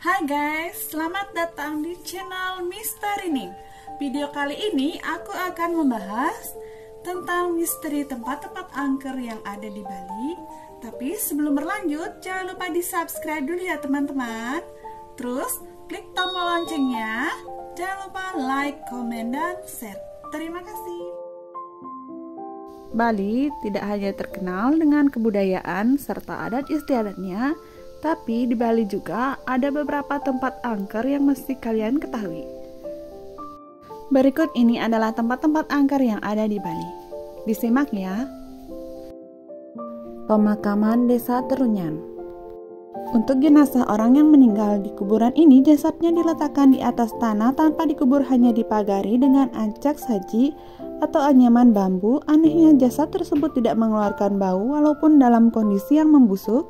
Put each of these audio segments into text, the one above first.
Hai guys, selamat datang di channel Misteri Ning. Video kali ini aku akan membahas tentang misteri tempat-tempat angker yang ada di Bali. Tapi sebelum berlanjut, jangan lupa di subscribe dulu ya teman-teman. Terus klik tombol loncengnya. Jangan lupa like, komen, dan share. Terima kasih. Bali tidak hanya terkenal dengan kebudayaan serta adat istiadatnya, tapi di Bali juga ada beberapa tempat angker yang mesti kalian ketahui. Berikut ini adalah tempat-tempat angker yang ada di Bali. Disimak ya. Pemakaman Desa Terunyan. Untuk jenazah orang yang meninggal di kuburan ini, jasadnya diletakkan di atas tanah tanpa dikubur, hanya dipagari dengan ancak saji atau anyaman bambu. Anehnya, jasad tersebut tidak mengeluarkan bau walaupun dalam kondisi yang membusuk.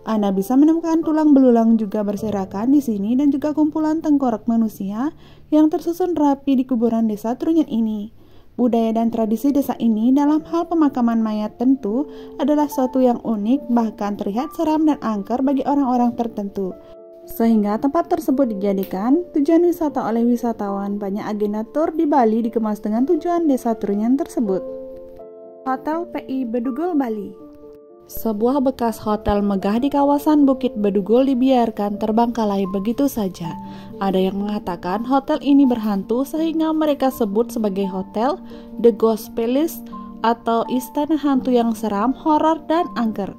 Anda bisa menemukan tulang belulang juga berserakan di sini dan juga kumpulan tengkorak manusia yang tersusun rapi di kuburan Desa Terunyan ini. Budaya dan tradisi desa ini dalam hal pemakaman mayat tentu adalah suatu yang unik, bahkan terlihat seram dan angker bagi orang-orang tertentu. Sehingga tempat tersebut dijadikan tujuan wisata oleh wisatawan. Banyak agenda tur di Bali dikemas dengan tujuan Desa Terunyan tersebut. Hotel PI Bedugul Bali. Sebuah bekas hotel megah di kawasan Bukit Bedugul dibiarkan terbengkalai begitu saja. Ada yang mengatakan hotel ini berhantu sehingga mereka sebut sebagai hotel The Ghost Palace atau istana hantu yang seram, horor, dan angker.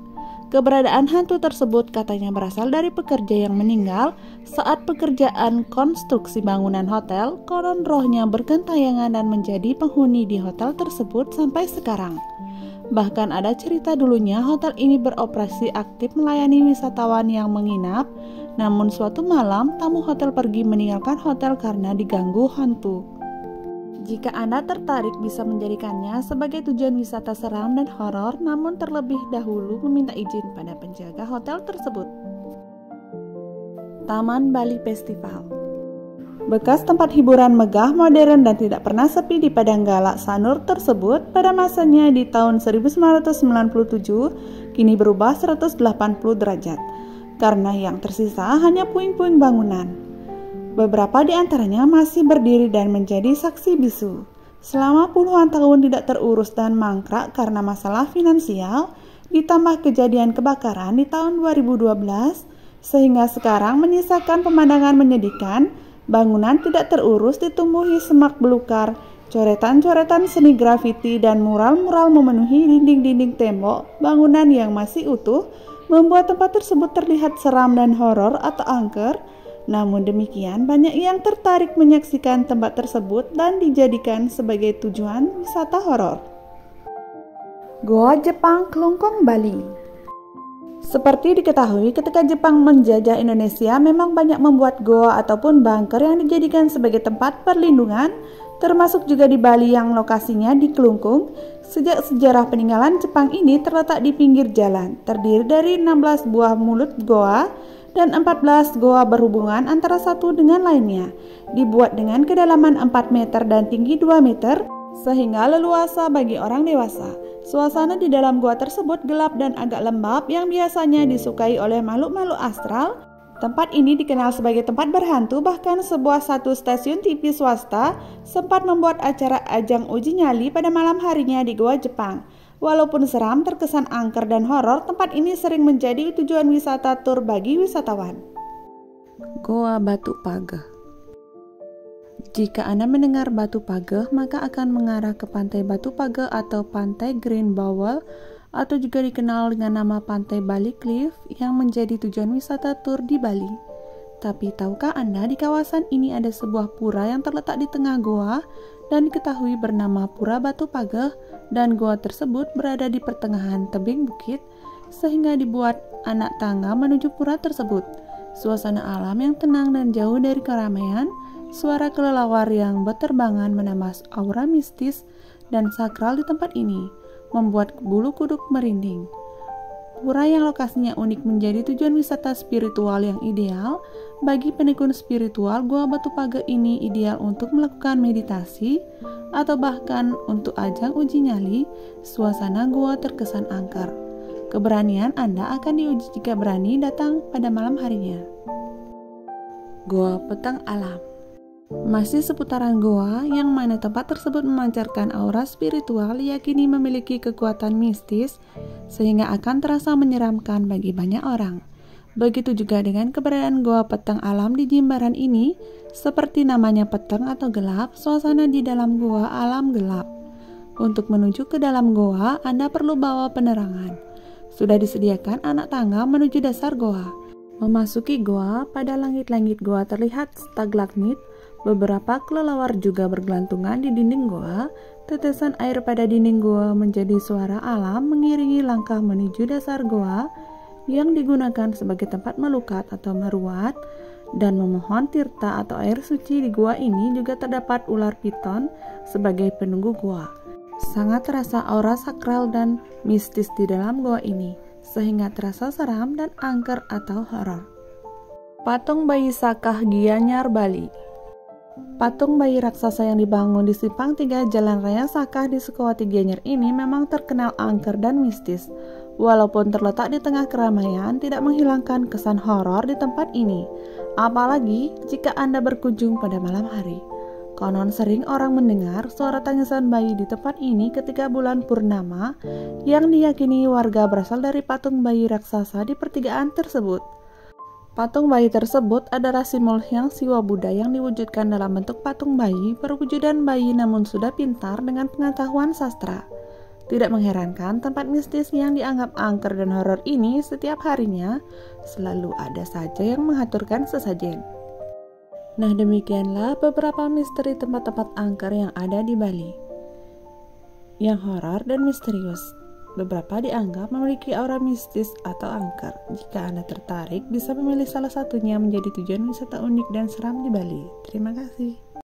Keberadaan hantu tersebut katanya berasal dari pekerja yang meninggal saat pekerjaan konstruksi bangunan hotel. Konon rohnya bergentayangan dan menjadi penghuni di hotel tersebut sampai sekarang. Bahkan ada cerita dulunya hotel ini beroperasi aktif melayani wisatawan yang menginap. Namun suatu malam tamu hotel pergi meninggalkan hotel karena diganggu hantu. Jika Anda tertarik bisa menjadikannya sebagai tujuan wisata seram dan horor, namun terlebih dahulu meminta izin pada penjaga hotel tersebut. Taman Bali Festival. Bekas tempat hiburan megah, modern, dan tidak pernah sepi di Padang Galak Sanur tersebut pada masanya di tahun 1997 kini berubah 180 derajat karena yang tersisa hanya puing-puing bangunan. Beberapa di antaranya masih berdiri dan menjadi saksi bisu. Selama puluhan tahun tidak terurus dan mangkrak karena masalah finansial, ditambah kejadian kebakaran di tahun 2012, sehingga sekarang menyisakan pemandangan menyedihkan. Bangunan tidak terurus ditumbuhi semak belukar, coretan-coretan seni grafiti dan mural-mural memenuhi dinding-dinding tembok. Bangunan yang masih utuh membuat tempat tersebut terlihat seram dan horor atau angker. Namun demikian, banyak yang tertarik menyaksikan tempat tersebut dan dijadikan sebagai tujuan wisata horor. Goa Jepang Klungkung, Bali. Seperti diketahui, ketika Jepang menjajah Indonesia, memang banyak membuat goa ataupun bunker yang dijadikan sebagai tempat perlindungan, termasuk juga di Bali yang lokasinya di Klungkung. Sejak sejarah peninggalan Jepang ini terletak di pinggir jalan, terdiri dari 16 buah mulut goa dan 14 goa berhubungan antara satu dengan lainnya, dibuat dengan kedalaman 4 meter dan tinggi 2 meter, sehingga leluasa bagi orang dewasa. Suasana di dalam gua tersebut gelap dan agak lembab yang biasanya disukai oleh makhluk-makhluk astral. Tempat ini dikenal sebagai tempat berhantu, bahkan satu stasiun TV swasta sempat membuat acara ajang uji nyali pada malam harinya di Goa Jepang. Walaupun seram, terkesan angker dan horor, tempat ini sering menjadi tujuan wisata tur bagi wisatawan. Goa Batu Pageh. Jika Anda mendengar Batu Pageh, maka akan mengarah ke Pantai Batu Pageh atau Pantai Green Bowl, atau juga dikenal dengan nama Pantai Bali Cliff, yang menjadi tujuan wisata tur di Bali. Tapi tahukah Anda di kawasan ini ada sebuah pura yang terletak di tengah goa dan diketahui bernama Pura Batu Pageh, dan goa tersebut berada di pertengahan tebing bukit sehingga dibuat anak tangga menuju pura tersebut. Suasana alam yang tenang dan jauh dari keramaian. Suara kelelawar yang berterbangan menambah aura mistis dan sakral di tempat ini, membuat bulu kuduk merinding. Pura yang lokasinya unik menjadi tujuan wisata spiritual yang ideal bagi penekun spiritual. Goa Batu Pageh ini ideal untuk melakukan meditasi atau bahkan untuk ajang uji nyali. Suasana goa terkesan angker. Keberanian Anda akan diuji jika berani datang pada malam harinya. Goa Petang Alam. Masih seputaran goa, yang mana tempat tersebut memancarkan aura spiritual diyakini memiliki kekuatan mistis sehingga akan terasa menyeramkan bagi banyak orang. Begitu juga dengan keberadaan Goa Petang Alam di Jimbaran ini, seperti namanya petang atau gelap, suasana di dalam goa alam gelap. Untuk menuju ke dalam goa, Anda perlu bawa penerangan. Sudah disediakan anak tangga menuju dasar goa. Memasuki goa, pada langit-langit goa terlihat stalagmit. Beberapa kelelawar juga bergelantungan di dinding goa. Tetesan air pada dinding goa menjadi suara alam mengiringi langkah menuju dasar goa yang digunakan sebagai tempat melukat atau meruat dan memohon tirta atau air suci. Di gua ini juga terdapat ular piton sebagai penunggu gua. Sangat terasa aura sakral dan mistis di dalam gua ini, sehingga terasa seram dan angker atau horor. Patung bayi Sakah Gianyar, Bali. Patung bayi raksasa yang dibangun di Simpang 3 Jalan Raya Sakah di Sukowati Gianyar ini memang terkenal angker dan mistis. Walaupun terletak di tengah keramaian, tidak menghilangkan kesan horor di tempat ini. Apalagi jika Anda berkunjung pada malam hari. Konon sering orang mendengar suara tangisan bayi di tempat ini ketika bulan purnama, yang diyakini warga berasal dari patung bayi raksasa di pertigaan tersebut. Patung bayi tersebut adalah simbol Hyang Siwa Buddha yang diwujudkan dalam bentuk patung bayi, berwujudan bayi namun sudah pintar dengan pengetahuan sastra. Tidak mengherankan, tempat mistis yang dianggap angker dan horor ini setiap harinya selalu ada saja yang mengaturkan sesajen. Nah, demikianlah beberapa misteri tempat-tempat angker yang ada di Bali, yang horor dan misterius. Beberapa dianggap memiliki aura mistis atau angker. Jika Anda tertarik, bisa memilih salah satunya menjadi tujuan wisata unik dan seram di Bali. Terima kasih.